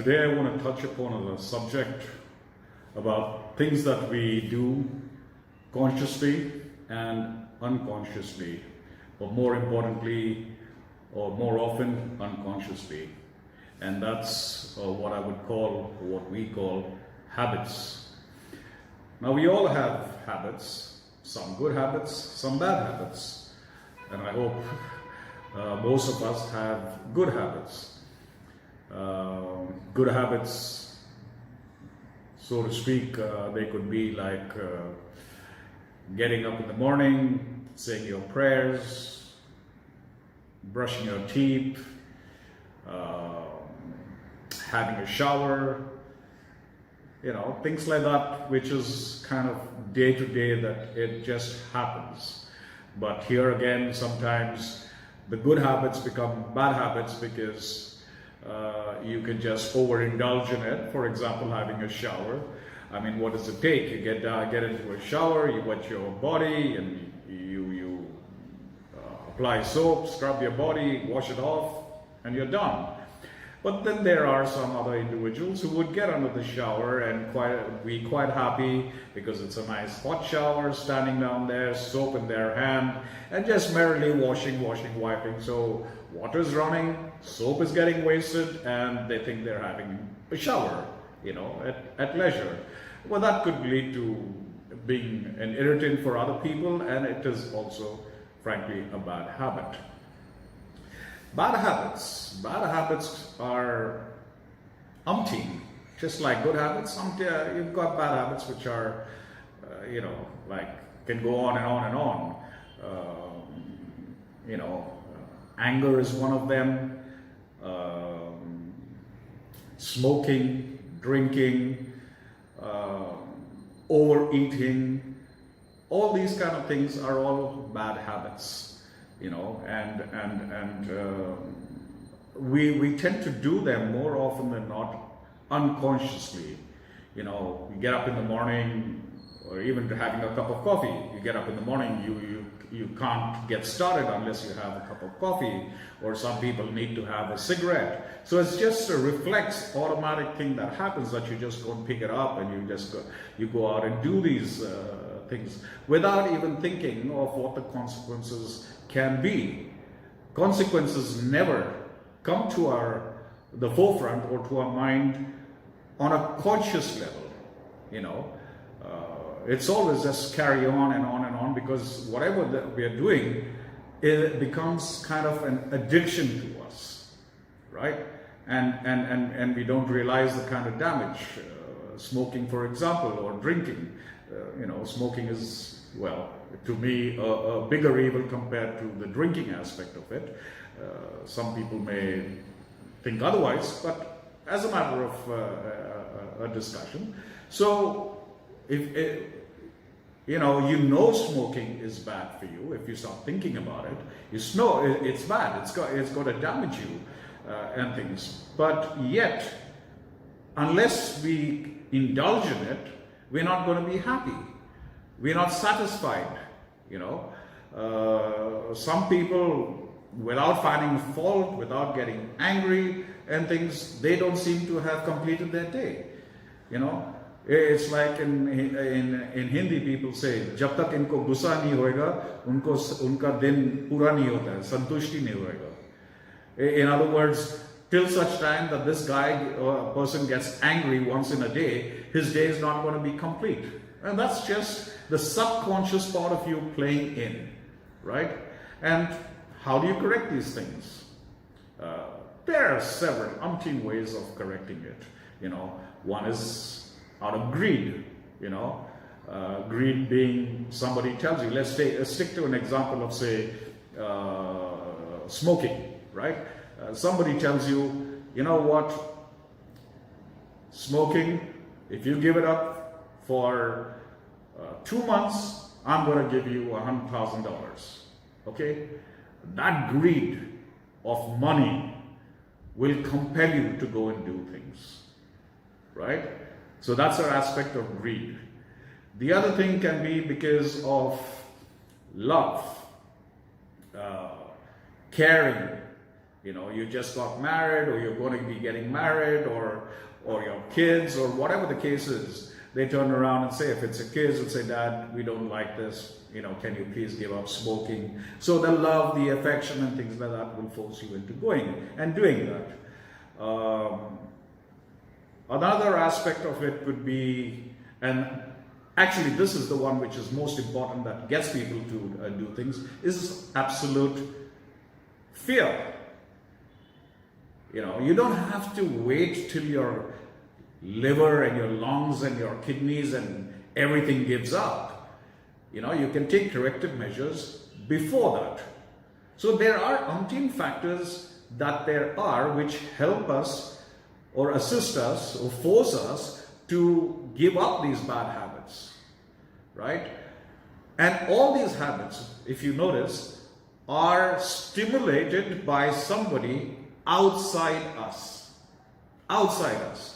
today I want to touch upon a subject about things that we do consciously and unconsciously, but more importantly, or more often, unconsciously. And that's what I would call, what we call habits. Now, we all have habits, some good habits, some bad habits, and I hope most of us have good habits. Good habits, so to speak, they could be like getting up in the morning, saying your prayers, brushing your teeth, having a shower, things like that, which is kind of day to day, that it just happens. But here again, sometimes the good habits become bad habits because you can just overindulge in it. For example, having a shower. I mean, what does it take? You get into a shower, you wet your body, and you apply soap, scrub your body, wash it off, and you're done. But then there are some other individuals who would get under the shower and be quite happy because it's a nice hot shower, standing down there, soap in their hand, and just merrily washing, wiping. So water's running, soap is getting wasted, and they think they're having a shower, at leisure. Well, that could lead to being an irritant for other people, and it is also, frankly, a bad habit. Bad habits are umpteen, just like good habits. You've got bad habits which are, can go on and on and on. Anger is one of them. Smoking, drinking, overeating, all these kind of things are all bad habits. We tend to do them more often than not unconsciously. You get up in the morning, or even having a cup of coffee. You get up in the morning, you can't get started unless you have a cup of coffee, or some people need to have a cigarette. So it's just a reflex, automatic thing that happens, that you just go and pick it up, and you go out and do these things without even thinking of what the consequences can be. Consequences never come to the forefront or to our mind on a conscious level. It's always just carry on and on and on, because whatever that we are doing, it becomes kind of an addiction to us, right? And we don't realize the kind of damage. Smoking, for example, or drinking. Smoking is, well, to me, a bigger evil compared to the drinking aspect of it. Some people may think otherwise, but as a matter of a discussion. So, if smoking is bad for you, if you start thinking about it, it's bad. It's going to damage you and things. But yet, unless we indulge in it, we're not going to be happy. We're not satisfied. Some people, without finding fault, without getting angry and things, they don't seem to have completed their day. It's like in Hindi, people say, "Jab tak inko gussa nahi hoega, unka din pura nahi hota hai, santushti nahi hoega." In other words, till such time that this person gets angry once in a day, his day is not going to be complete. And that's just the subconscious part of you playing in, right? And how do you correct these things? There are several umpteen ways of correcting it. One is out of greed. Greed being, somebody tells you, let's stick to an example of, say, smoking, right? Somebody tells you, you know what, smoking, if you give it up for 2 months, I'm going to give you $100,000. Okay? That greed of money will compel you to go and do things, right? So that's our aspect of greed. The other thing can be because of love, caring, You know, you just got married, or you're going to be getting married, or your kids, or whatever the case is. They turn around and say, if it's a kid, they'll say, Dad, we don't like this. You know, can you please give up smoking? So the love, the affection, and things like that will force you into going and doing that. Another aspect of it could be, and actually this is the one which is most important that gets people to do things, is absolute fear. You know, you don't have to wait till your liver and your lungs and your kidneys and everything gives up. You know, you can take corrective measures before that. So there are umpteen factors that there are which help us or assist us or force us to give up these bad habits, right? And all these habits, if you notice, are stimulated by somebody outside us. Outside us.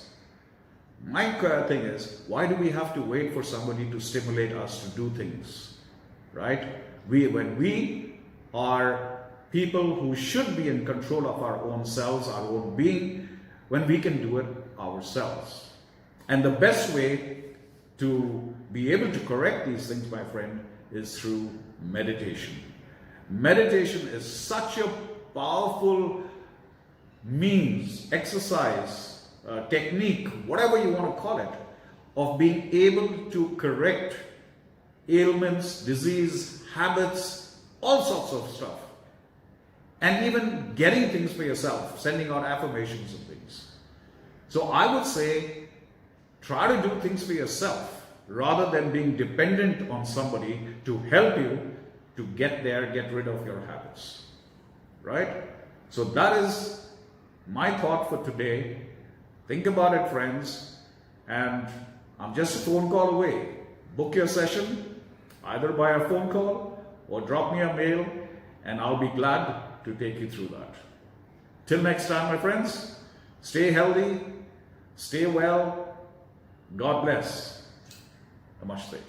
My thing is, why do we have to wait for somebody to stimulate us to do things, right? When we are people who should be in control of our own selves, our own being, when we can do it ourselves. And the best way to be able to correct these things, my friend, is through meditation. Meditation is such a powerful means, exercise, technique, whatever you want to call it, of being able to correct ailments, disease, habits, all sorts of stuff. And even getting things for yourself, sending out affirmations and things. So I would say, try to do things for yourself rather than being dependent on somebody to help you to get there, get rid of your habits. Right? So that is my thought for today. Think about it, friends. And I'm just a phone call away. Book your session, either by a phone call or drop me a mail, and I'll be glad to take you through that. Till next time, my friends, stay healthy, stay well. God bless. Namaste.